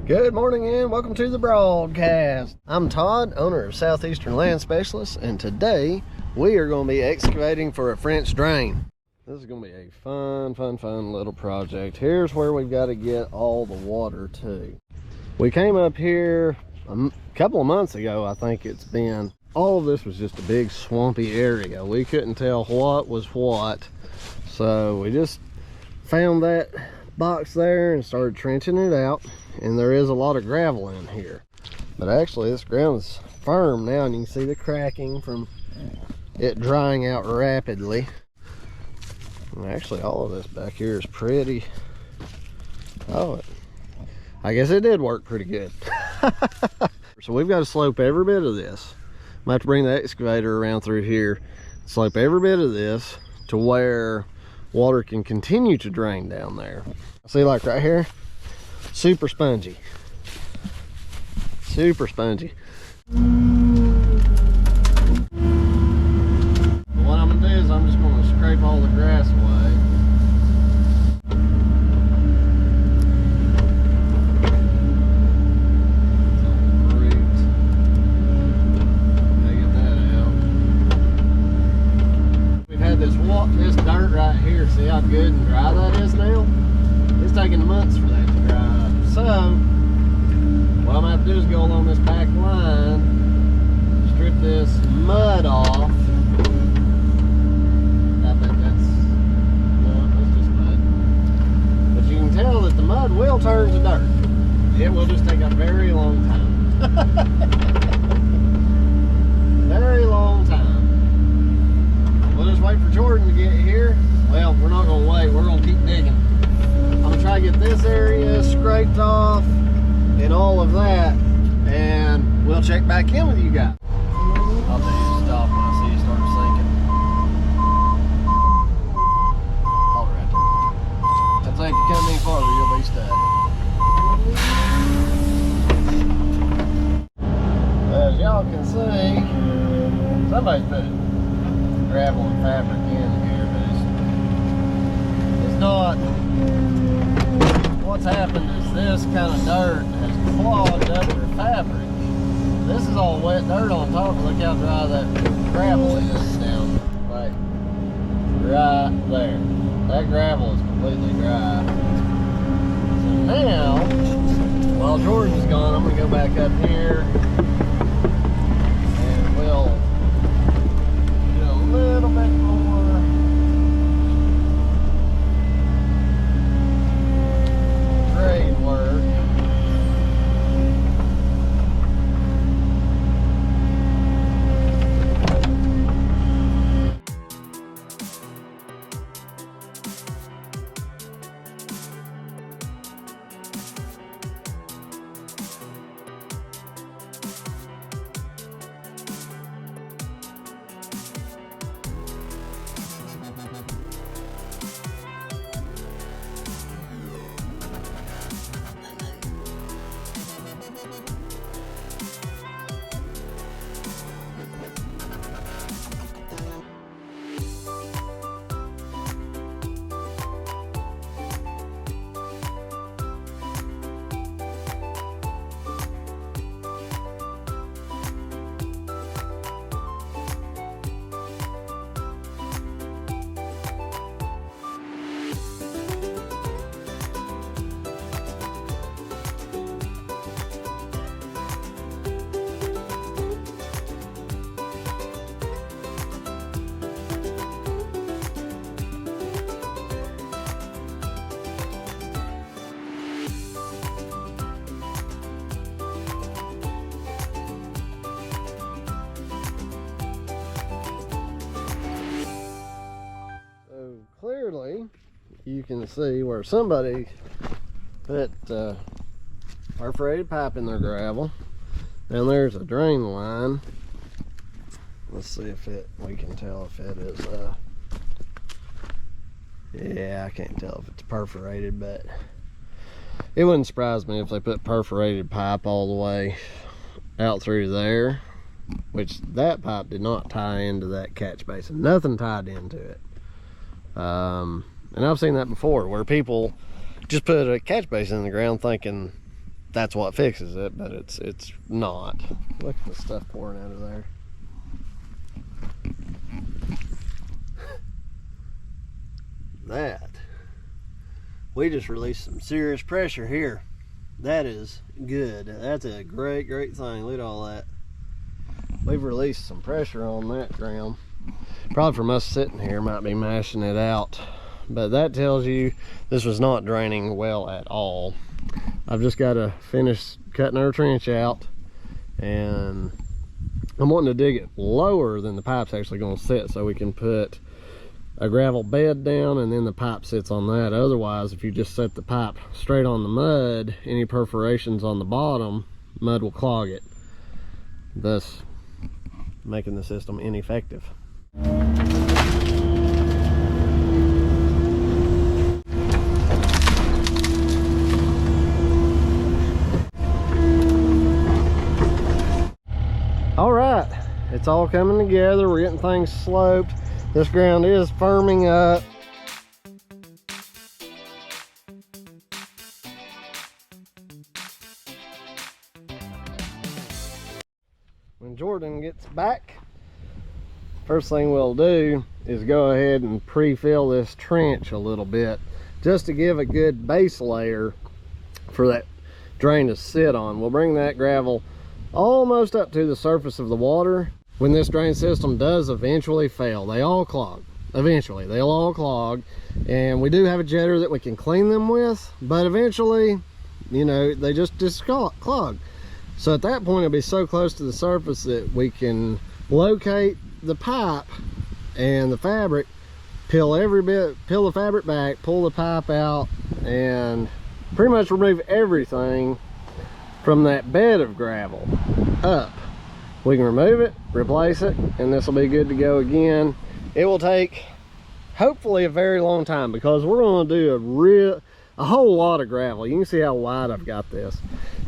Good morning and welcome to the broadcast. I'm Todd, owner of Southeastern Land Specialists, and today we are going to be excavating for a French drain. This is going to be a fun little project. Here's where we've got to get all the water to. We came up here a couple of months ago, I think it's been. All of this was just a big swampy area. We couldn't tell what was what, so we just found that box there and started trenching it out. And there is a lot of gravel in here, but actually this ground is firm now, and you can see the cracking from it drying out rapidly. And actually all of this back here is pretty, I guess it did work pretty good. So we've got to slope every bit of this. I'm gonna have to bring the excavator around through here, slope every bit of this to where water can continue to drain down there. See, like right here, super spongy. What I'm gonna do is I'm just gonna scrape all the grass away. We've had this dirt right here. See how good and dry that is now? It's taking months for that to dry up. So what I'm gonna have to do is go along this back line, strip this mud off. I think that's just mud. But you can tell that the mud will turn to dirt. It will just take a very long time. Very long time. We'll just wait for Jordan to get here. Well, we're not gonna wait, we're gonna keep digging. I'm gonna try to get this area scraped off and all of that, and we'll check back in with you guys. I'll tell you to stop when I see you start sinking. Hold it right there. I'd say if you come any farther, you'll be stuck. As y'all can see, somebody's put gravel and fabric in here, but it's not. What's happened is this kind of dirt has clogged up the fabric. This is all wet dirt on top. Look how dry that gravel is down, like right there. That gravel is completely dry. So now, while Jordan's gone, I'm gonna go back up here and we'll do a little bit more grade work. Clearly you can see where somebody put perforated pipe in their gravel. Then there's a drain line. Let's see if we can tell if it is yeah, I can't tell if it's perforated, but it wouldn't surprise me if they put perforated pipe all the way out through there, which that pipe did not tie into that catch basin. Nothing tied into it. And I've seen that before, where people just put a catch basin in the ground thinking that's what fixes it, but it's not. Look at the stuff pouring out of there. That, we just released some serious pressure here. That is good. That's a great thing. Look at all that. We've released some pressure on that ground. Probably from us sitting here might be mashing it out, but that tells you this was not draining well at all. I've just got to finish cutting our trench out, and I'm wanting to dig it lower than the pipe's actually going to sit, so we can put a gravel bed down and then the pipe sits on that. Otherwise, if you just set the pipe straight on the mud, any perforations on the bottom, mud will clog it, thus making the system ineffective. All right, it's all coming together. We're getting things sloped. This ground is firming up. When Jordan gets back, first thing we'll do is go ahead and pre-fill this trench a little bit, just to give a good base layer for that drain to sit on. We'll bring that gravel almost up to the surface of the water. When this drain system does eventually fail, they all clog. Eventually, they'll all clog, and we do have a jetter that we can clean them with, but eventually, you know, they just clog. So at that point, it'll be so close to the surface that we can locate the pipe and the fabric, peel the fabric back, pull the pipe out, and pretty much remove everything from that bed of gravel up. We can remove it, replace it, and this will be good to go again. It will take, hopefully, a very long time, because we're going to do a whole lot of gravel. You can see how wide I've got this.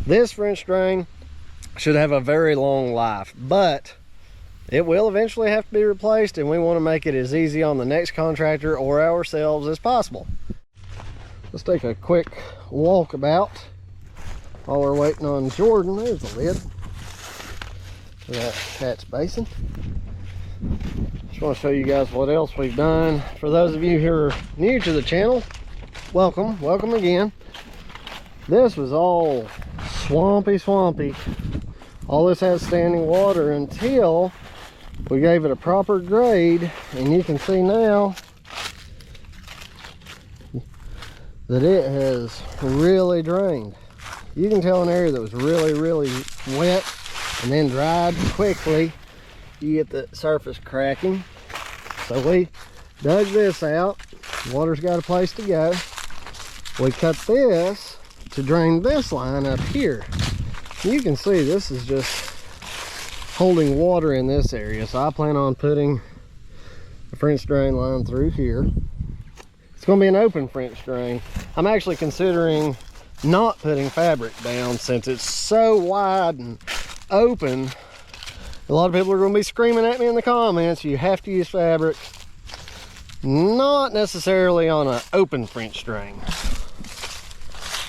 This French drain should have a very long life, but it will eventually have to be replaced, and we want to make it as easy on the next contractor or ourselves as possible. Let's take a quick walkabout while we're waiting on Jordan. There's the lid for that catch basin. Just want to show you guys what else we've done. For those of you who are new to the channel, welcome again. This was all swampy. All this has standing water until we gave it a proper grade, and you can see now that it has really drained. You can tell an area that was really wet and then dried quickly, you get the surface cracking. So we dug this out. Water's got a place to go. We cut this to drain this line up here. You can see this is just holding water in this area, so I plan on putting a French drain line through here. It's going to be an open French drain. I'm actually considering not putting fabric down since it's so wide and open. A lot of people are going to be screaming at me in the comments, you have to use fabric. Not necessarily on an open French drain.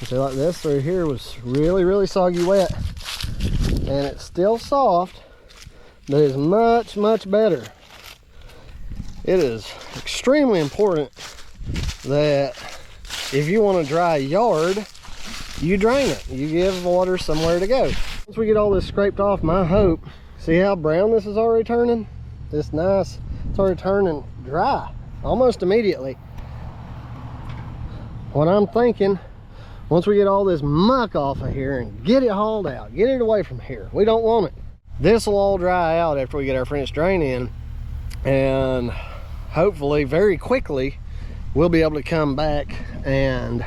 See, like this through here was really soggy wet, and it's still soft, but it's much better. It is extremely important that if you want to dry a yard, you drain it. You give water somewhere to go. Once we get all this scraped off, my hope, see how brown this is already turning? This nice, it's already turning dry almost immediately. What I'm thinking, once we get all this muck off of here and get it hauled out, get it away from here, we don't want it. This will all dry out after we get our French drain in, and hopefully very quickly we'll be able to come back and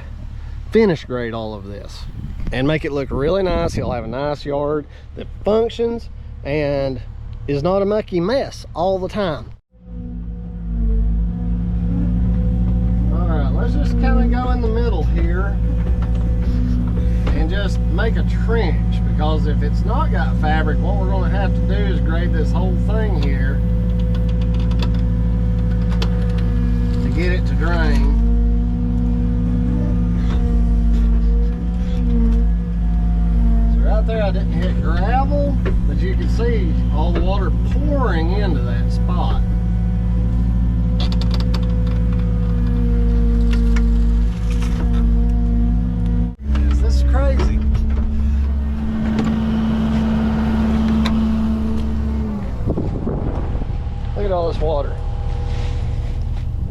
finish grade all of this and make it look really nice. He'll have a nice yard that functions and is not a mucky mess all the time. All right, let's just kind of go in the middle here and just make a trench, because if it's not got fabric, what we're going to have to do is grade this whole thing here to get it to drain. I didn't hit gravel, but you can see all the water pouring into that spot. This is crazy. Look at all this water.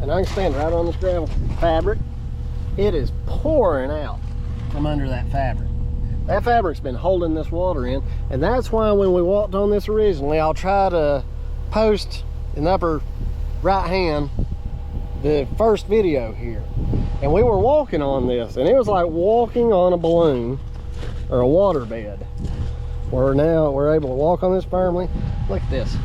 And I can stand right on this gravel fabric. It is pouring out from under that fabric. That fabric's been holding this water in, and that's why when we walked on this originally, I'll try to post in the upper right hand the first video here. And we were walking on this, and it was like walking on a balloon or a water bed. Where now we're able to walk on this firmly. Look at this.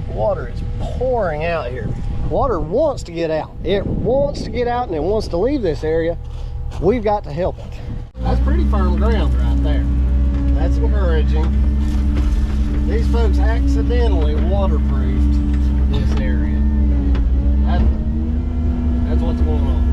Water is pouring out here. Water wants to get out. It wants to get out and it wants to leave this area. We've got to help it. That's pretty firm ground right there. That's encouraging. These folks accidentally waterproofed this area. That's what's going on.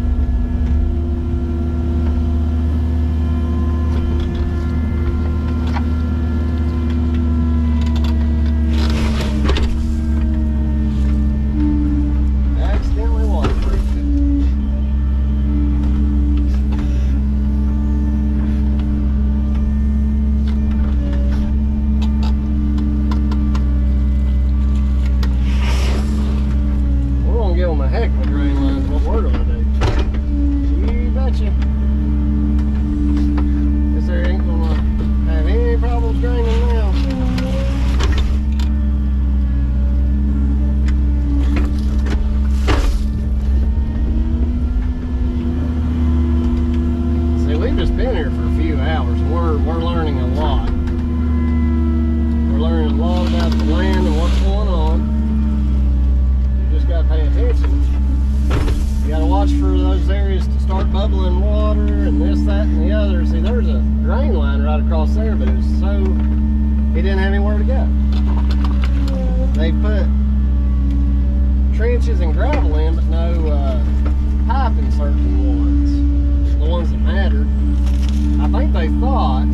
For those areas to start bubbling water and this, that, and the other. See, there's a drain line right across there, but it didn't have anywhere to go. They put trenches and gravel in, but no pipe in certain ones, the ones that mattered. I think they thought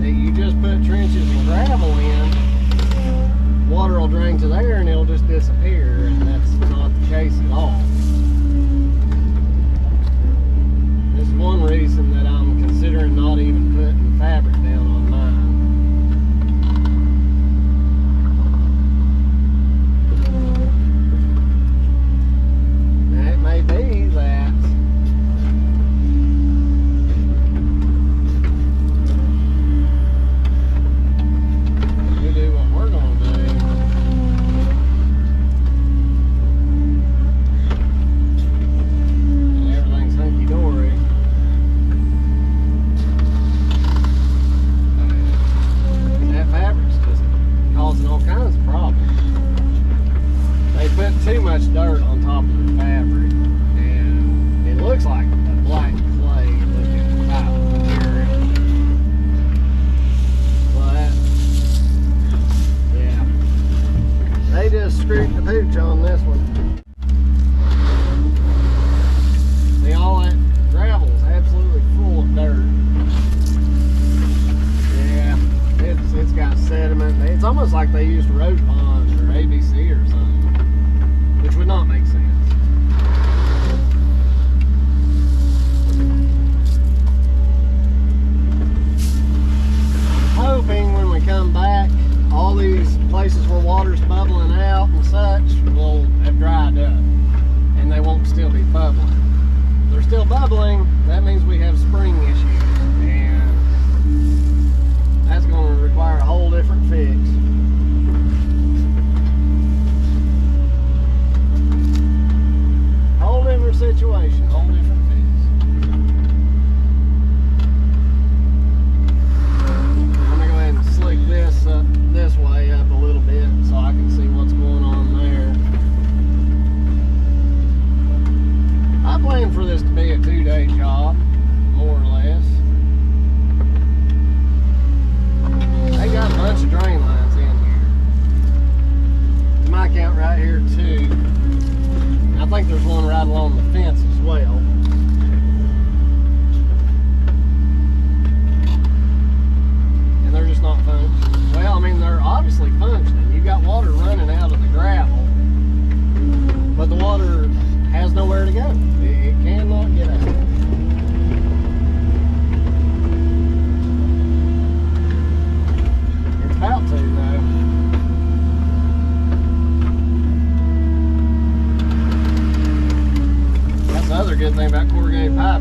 that you just put trenches and gravel in, water will drain to there and it'll just disappear, and that's not the case at all. One reason that I'm considering not even putting fabric down on mine. Now it may be that we do what we're going to do.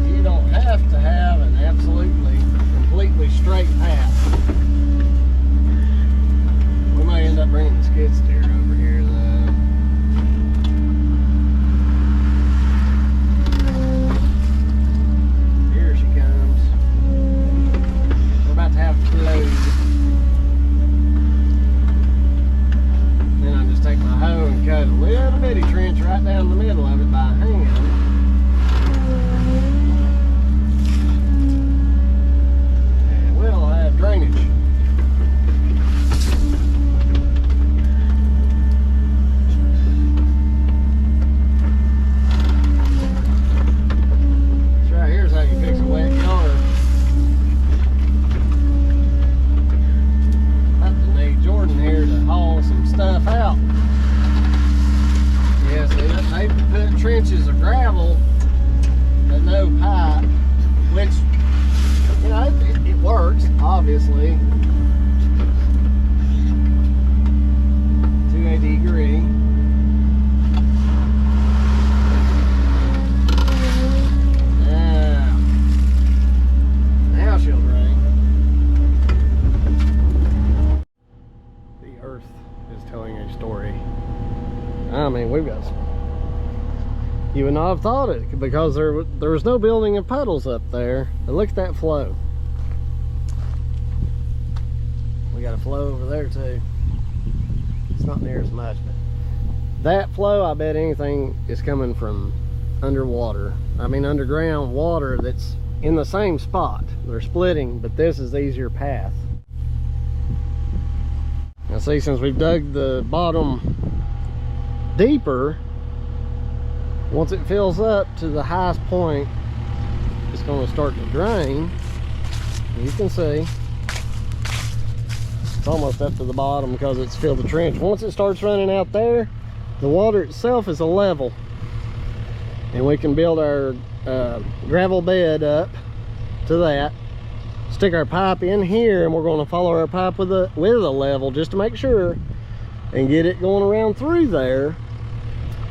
life, you don't have to have an absolutely, completely straight path. We might end up bringing the skid steer over here though. Here she comes. We're about to have to close. Then I just take my hoe and cut a little bitty trench right down the middle of it by hand. And we'll have drainage. This right here's how you fix a wet yard. Jordan here to haul some stuff out. Yeah, see, they put trenches of gravel but no pipe, which, you know, it works, obviously, to a degree. Now she'll drain. Earth is telling a story. I mean, we've got some, you would not have thought it because there was no building of puddles up there. But look at that flow. We got a flow over there too. It's not near as much, but that flow, I bet anything is coming from underwater. I mean, underground water that's in the same spot. They're splitting, but this is the easier path. Now see, since we've dug the bottom deeper, once it fills up to the highest point, it's going to start to drain. You can see it's almost up to the bottom because it's filled the trench. Once it starts running out there, the water itself is a level, and we can build our gravel bed up to that. Stick our pipe in here, and we're going to follow our pipe with a level just to make sure, and get it going around through there,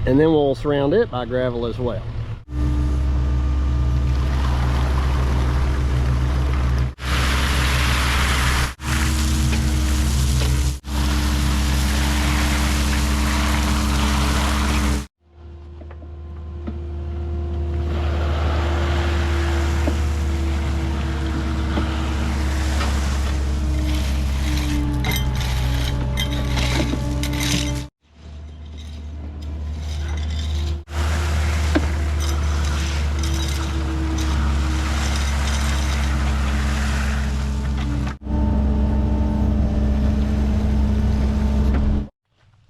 and then we'll surround it by gravel as well.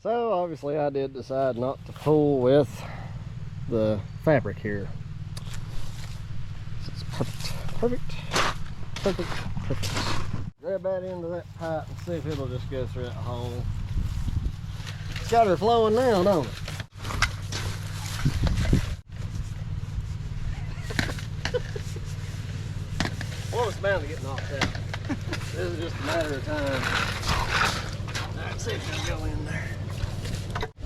So obviously I did decide not to fool with the fabric here. This is perfect. Grab that end of that pipe and see if it'll just go through that hole. It's got her flowing now, don't it? Well, it's bound to get knocked out. This is just a matter of time. Alright, see if it'll go in there.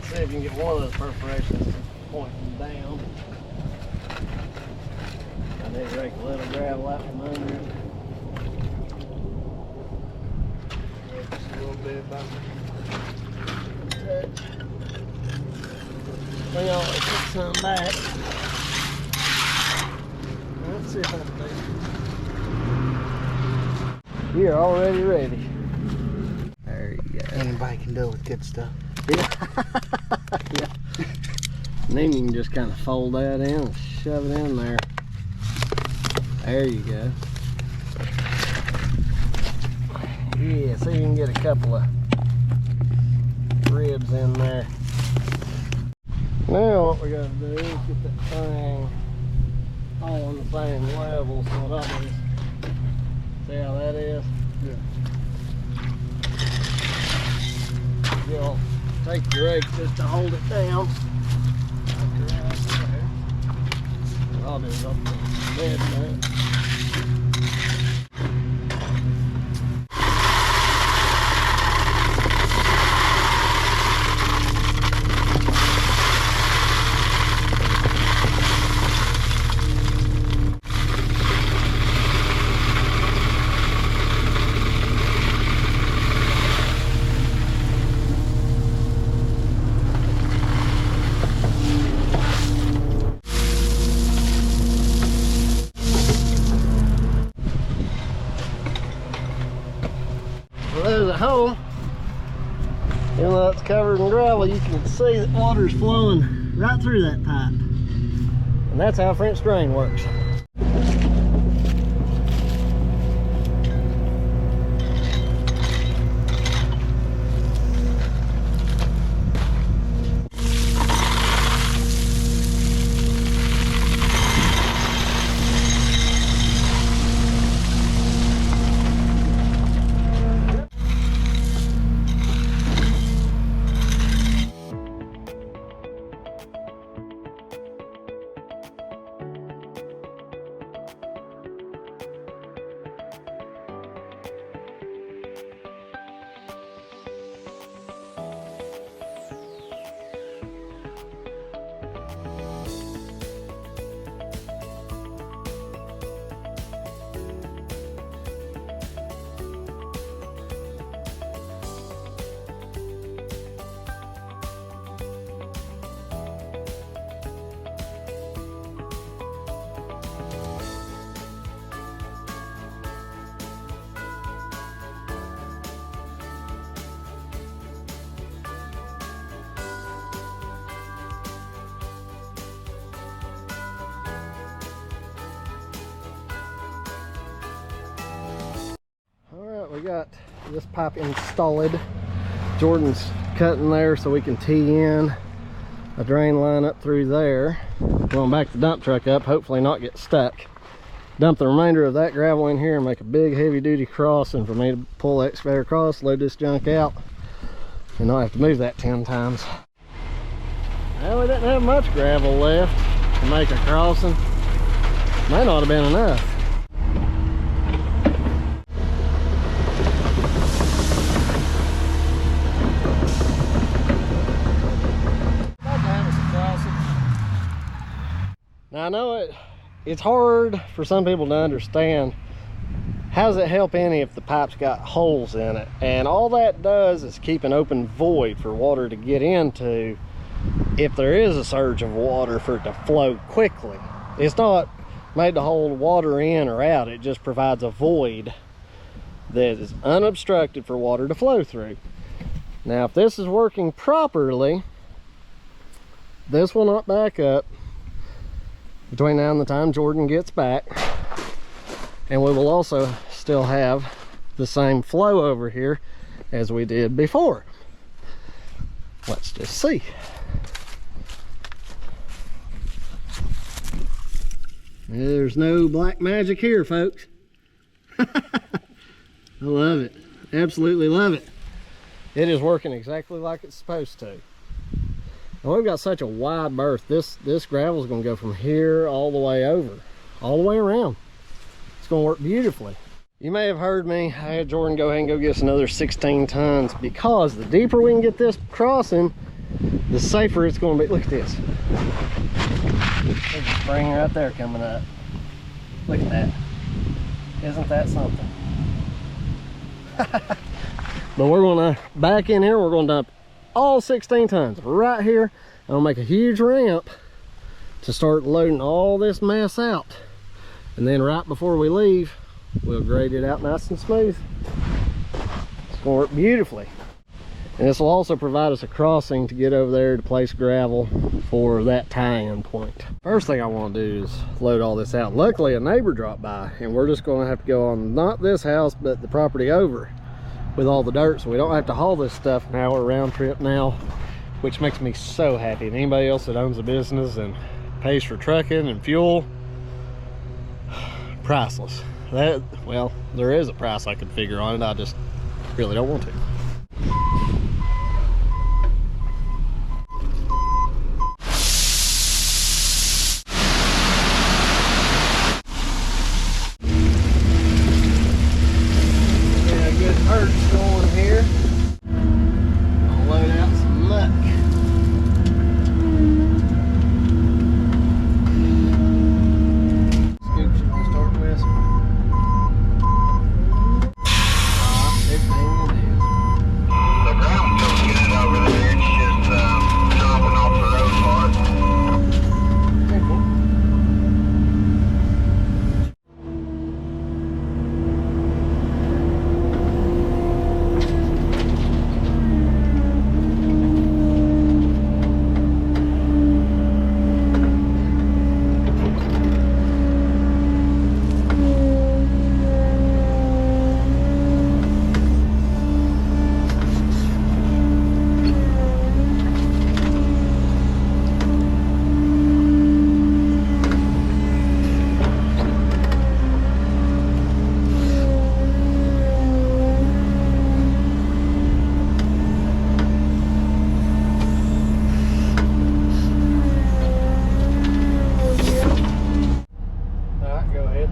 See if you can get one of those perforations pointing down. I need to rake a little gravel out from under it. Just a little bit by touch. We always put some back. Let's see if I can do it. You're already ready. There you go. Anybody can do it with good stuff. Yeah. Yeah. And then you can just kind of fold that in and shove it in there. There you go. Yeah, see, you can get a couple of ribs in there. Now what we got to do is get that thing all on the same level. So what I'll do is, see how that is? Yeah. You'll take your rake just to hold it down. What I'll do is I'll put the bed in it. at home, even though it's covered in gravel, you can see that water's flowing right through that pipe. And that's how French drain works. We got this pipe installed. Jordan's cutting there so we can tee in a drain line up through there. Going back the dump truck up, hopefully not get stuck. Dump the remainder of that gravel in here and make a big heavy duty crossing for me to pull the excavator across, load this junk out, and not have to move that 10 times. Well, we didn't have much gravel left to make a crossing. Might not have been enough. Now I know it's hard for some people to understand. How does it help any if the pipe's got holes in it? And all that does is keep an open void for water to get into if there is a surge of water, for it to flow quickly. It's not made to hold water in or out, it just provides a void that is unobstructed for water to flow through. Now if this is working properly, this will not back up between now and the time Jordan gets back, and we will also still have the same flow over here as we did before. Let's just see. There's no black magic here, folks. I love it, absolutely love it. It is working exactly like it's supposed to. And we've got such a wide berth. This gravel is going to go from here all the way over, all the way around. It's going to work beautifully. You may have heard me, I had Jordan go ahead and go get us another 16 tons, because the deeper we can get this crossing, the safer it's going to be. Look at this. There's a spring right there coming up. Look at that. Isn't that something? But we're going to back in here, we're going to dump all 16 tons right here. I'll make a huge ramp to start loading all this mess out, and then right before we leave, we'll grade it out nice and smooth. It's gonna work beautifully, and this will also provide us a crossing to get over there to place gravel for that tie-in point. First thing I want to do is load all this out. Luckily a neighbor dropped by, and we're just going to have to go on not this house but the property over with all the dirt, so we don't have to haul this stuff an hour round trip now, which makes me so happy. And anybody else that owns a business and pays for trucking and fuel, priceless. That, well, there is a price I could figure on it, I just really don't want to. Earth's going here. I'll load out some muck. Scoops you want to start with? 15 it is. it.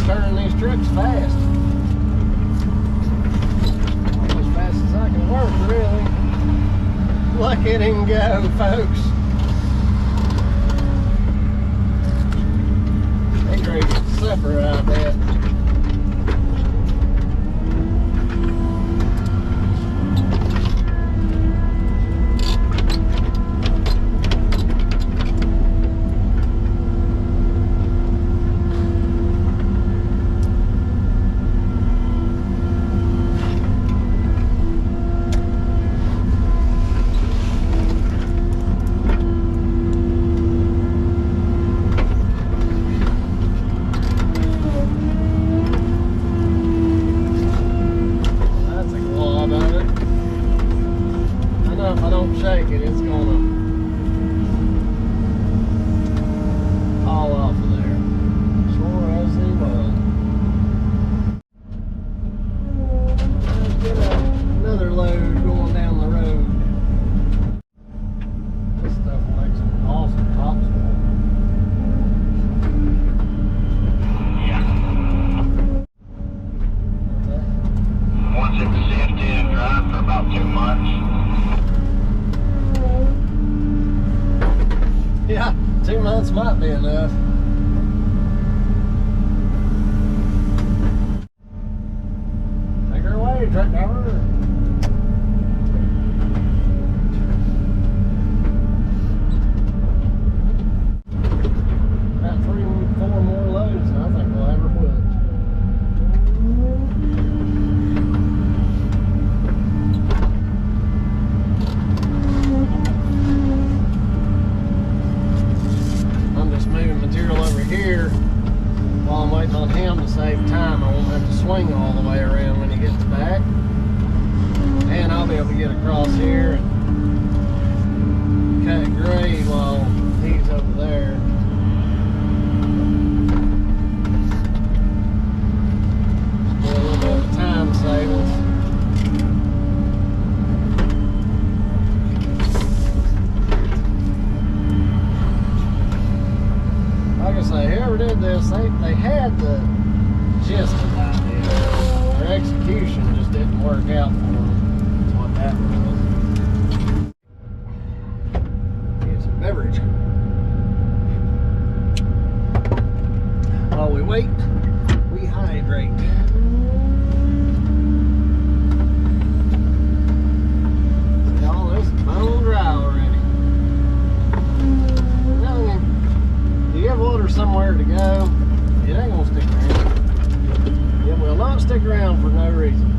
Turning these trucks fast. As fast as I can work, really. Look at him go, folks. They ready to get supper out of that. Shake it, it's gonna fall off of there. Sure as they run. Let's get another load going down the road. This stuff makes some awesome topsoil. Yeah. Once it was sifted and dried for about 2 months. Yeah, 2 months might be enough. Take her away, truck driver. About 3 or 4 more loads, and I think we'll have her booked. Moving material over here while I'm waiting on him to save time. I won't have to swing all the way around when he gets back, and I'll be able to get across here and cut grade while he's over there. Just a little bit of time savings. Like I say, whoever did this, they had the gist of the idea. Their execution just didn't work out for them. That's what that was. Get some beverage. While we wait, we hydrate. See, all this is bone dry already. You have water somewhere to go, it ain't gonna stick around. It will not stick around for no reason.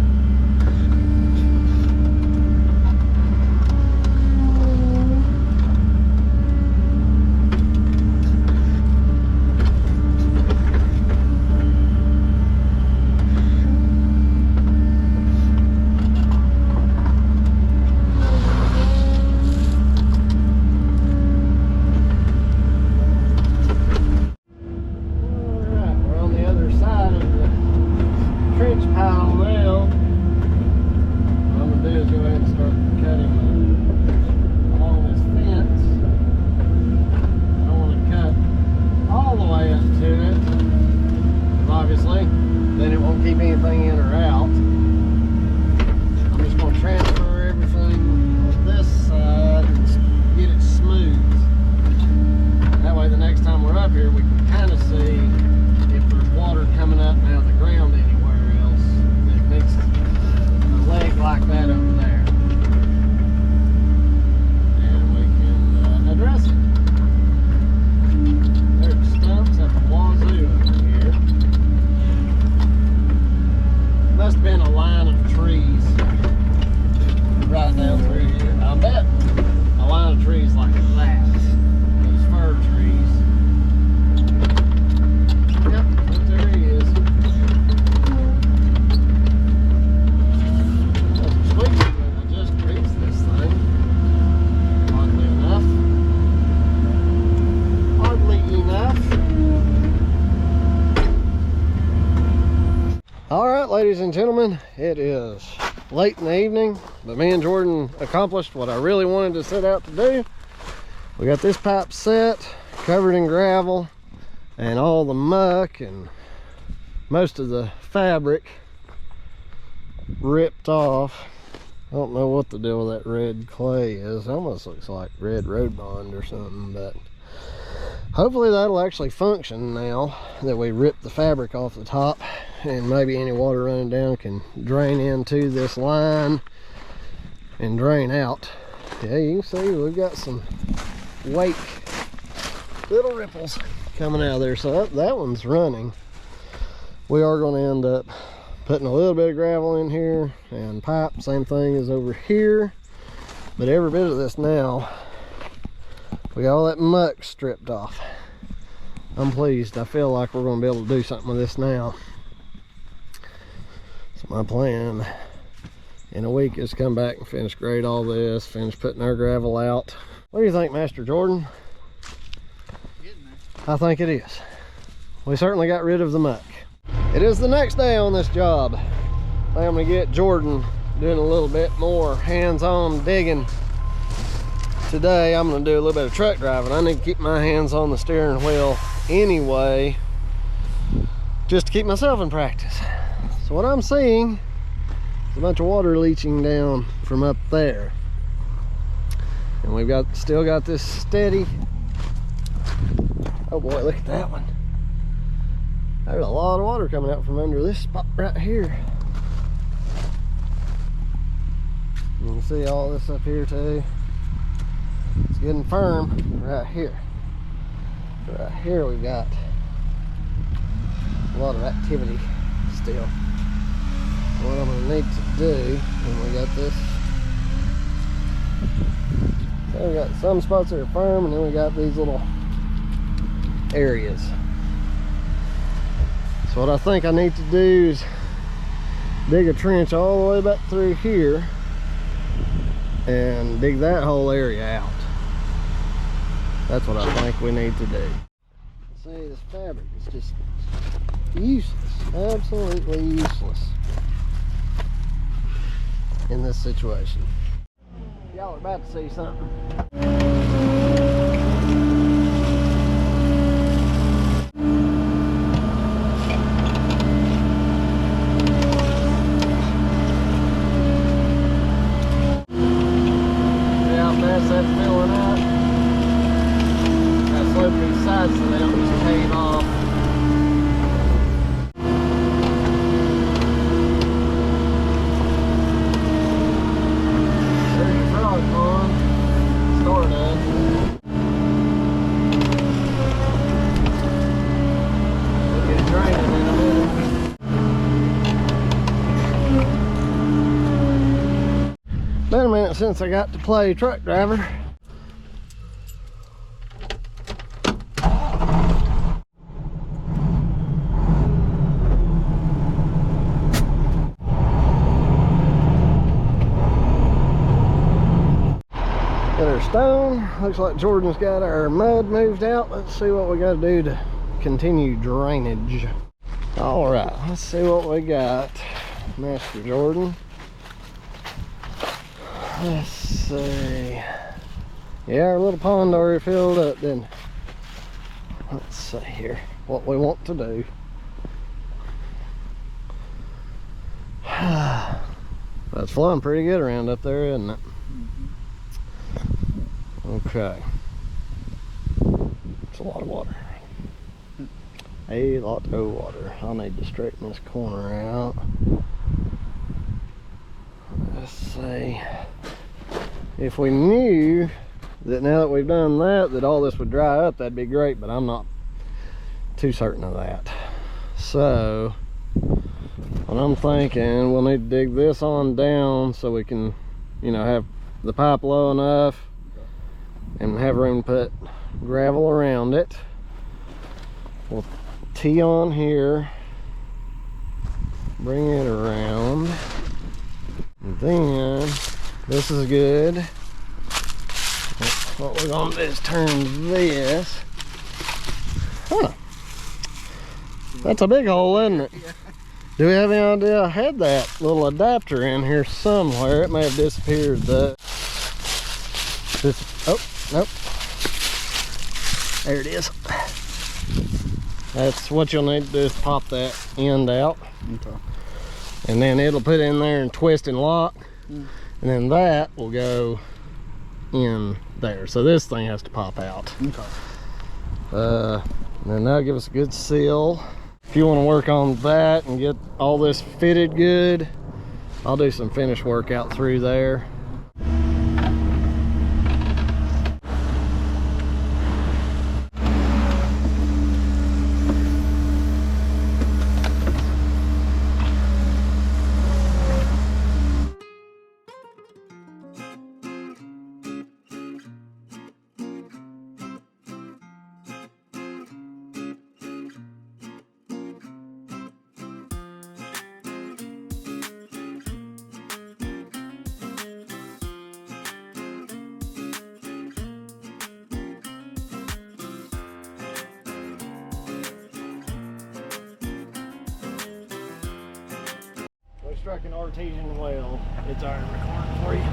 don't keep anything in or out. I'm just going to transfer everything on this side and get it smooth. That way the next time we're up here we can kind of see if there's water coming up out of the ground anywhere else that makes a leg like that over there. And we can address it. There's stumps at the wazoo over here. Must have been a line of trees right down through here. I bet a line of trees like that. Those fir trees. Yep, there he is. That's sweet. I just greased this thing. Oddly enough. Oddly enough. Alright, ladies and gentlemen, it is late in the evening, but me and Jordan accomplished what I really wanted to set out to do. We got this pipe set, covered in gravel, and all the muck and most of the fabric ripped off. I don't know what the deal with that red clay is. It almost looks like red road bond or something, but hopefully that'll actually function now that we ripped the fabric off the top, and maybe any water running down can drain into this line and drain out. Yeah, you can see we've got some wake, little ripples coming out of there. So that one's running. We are going to end up putting a little bit of gravel in here and pipe, same thing as over here. But every bit of this now, we got all that muck stripped off. I'm pleased. I feel like we're going to be able to do something with this now. So my plan in a week is to come back and finish grade all this, finish putting our gravel out. What do you think, Master Jordan? I think it is. We certainly got rid of the muck. It is the next day on this job. I think I'm going to get Jordan doing a little bit more hands-on digging. Today I'm going to do a little bit of truck driving. I need to keep my hands on the steering wheel anyway, just to keep myself in practice. So what I'm seeing is a bunch of water leaching down from up there, and we've still got this steady. Oh boy, look at that one. There's a lot of water coming out from under this spot right here. You can see all this up here too. It's getting firm right here. Right here we've got a lot of activity still. What I'm going to need to do when we got this, so we got some spots that are firm, and then we got these little areas. So what I think I need to do is dig a trench all the way back through here and dig that whole area out. That's what I think we need to do. See, this fabric is just useless, absolutely useless in this situation. Y'all are about to see something. See how fast that's filling up? Gotta slope these sides so they don't just cave off. Been a minute since I got to play truck driver. Got our stone. Looks like Jordan's got our mud moved out. Let's see what we got to do to continue drainage. All right, let's see what we got, Master Jordan. Let's see. Yeah, our little pond already filled up, didn't it? Let's see here what we want to do. That's flowing pretty good around up there, isn't it? Okay. It's a lot of water. A lot of water. I'll need to straighten this corner out. Let's see. If we knew that now that we've done that, that all this would dry up, that'd be great, but I'm not too certain of that. So, what I'm thinking, we'll need to dig this on down so we can, you know, have the pipe low enough and have room to put gravel around it. We'll tee on here, bring it around, and then this is good. What we're gonna do is turn this. Huh. That's a big hole, isn't it? Yeah. Do we have any idea? I had that little adapter in here somewhere. It may have disappeared though. Oh, nope. There it is. That's what you'll need to do, is pop that end out. Okay. And then it'll put in there and twist and lock. And then that will go in there. So this thing has to pop out. Okay. And then that'll give us a good seal. If you want to work on that and get all this fitted good, I'll do some finish work out through there. Struck an artesian well. It's already recording for you.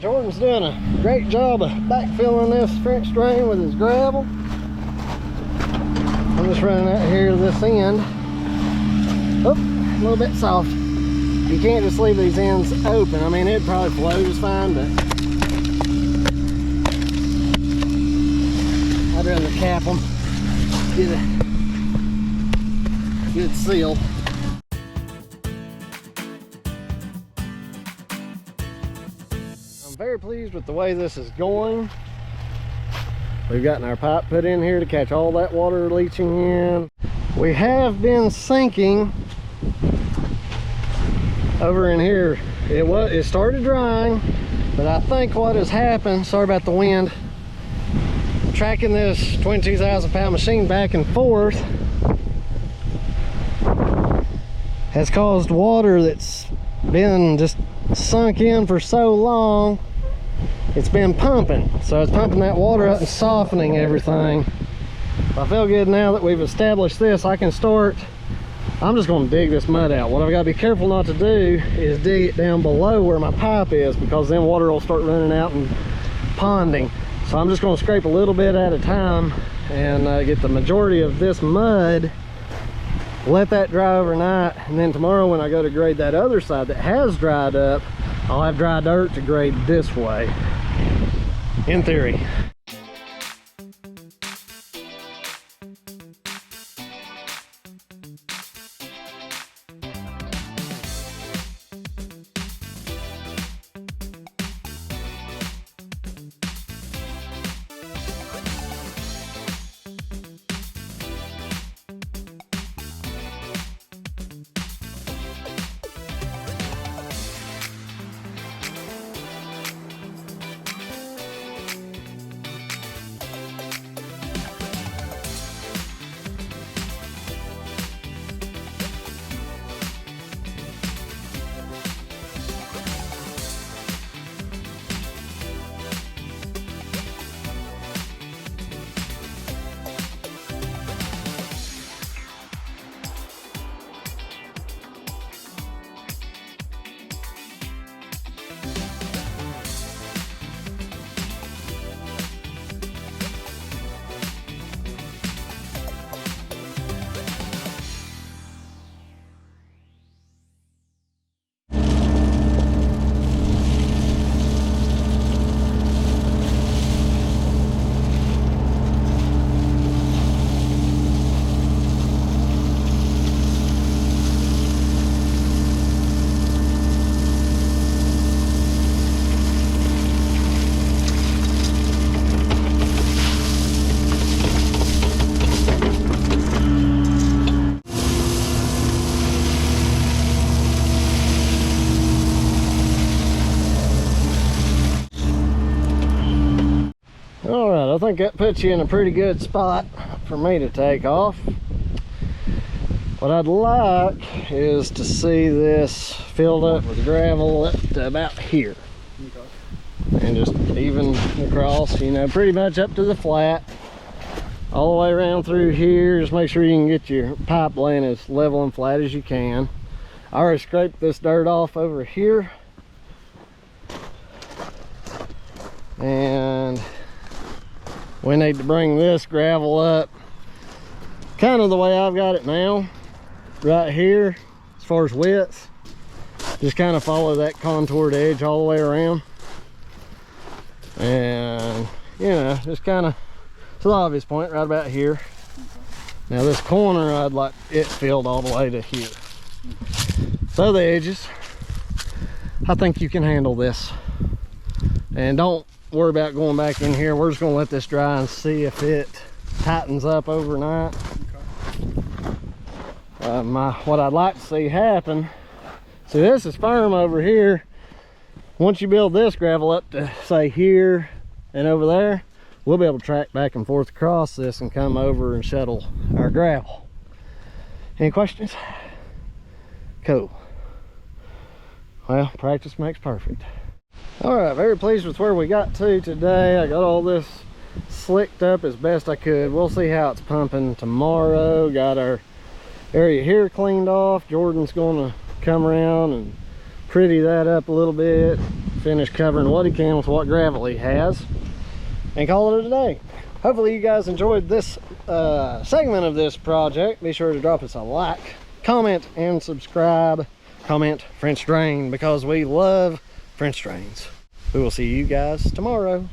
Jordan's doing a great job of backfilling this French drain with his gravel. I'm just running out here to this end. Oh, a little bit soft. You can't just leave these ends open. I mean, it'd probably flow just fine, but I'd rather cap them, get a good seal. Very pleased with the way this is going. We've gotten our pipe put in here to catch all that water leaching in. We have been sinking over in here. It started drying, but I think what has happened, sorry about the wind, tracking this 22,000 pound machine back and forth has caused water that's been just sunk in for so long. It's been pumping, so it's pumping that water up and softening everything. I feel good now that we've established this. I can start, I'm just going to dig this mud out. What I've got to be careful not to do is dig it down below where my pipe is, because then water will start running out and ponding. So I'm just going to scrape a little bit at a time and get the majority of this mud, let that dry overnight, and then tomorrow when I go to grade that other side that has dried up, I'll have dry dirt to grade this way, in theory. I think that puts you in a pretty good spot for me to take off. What I'd like is to see this filled up with gravel up to about here. Okay. And just even across, you know, pretty much up to the flat. All the way around through here. Just make sure you can get your pipe laying as level and flat as you can. I already scraped this dirt off over here. And we need to bring this gravel up kind of the way I've got it now. Right here, as far as width, just kind of follow that contoured edge all the way around, and you know, just kind of to the obvious point right about here. Now this corner, I'd like it filled all the way to here. So the edges, I think you can handle this, and don't worry about going back in here. We're just going to let this dry and see if it tightens up overnight. What I'd like to see happen, so this is firm over here. Once you build this gravel up to say here and over there, we'll be able to track back and forth across this and come over and shuttle our gravel. Any questions? Cool. Well, practice makes perfect. All right, very pleased with where we got to today. I got all this slicked up as best I could. We'll see how it's pumping tomorrow. Got our area here cleaned off. Jordan's going to come around and pretty that up a little bit, finish covering what he can with what gravel he has, and call it a day. Hopefully you guys enjoyed this segment of this project. Be sure to drop us a like, comment, and subscribe. Comment French drain, because we love French drains. We will see you guys tomorrow.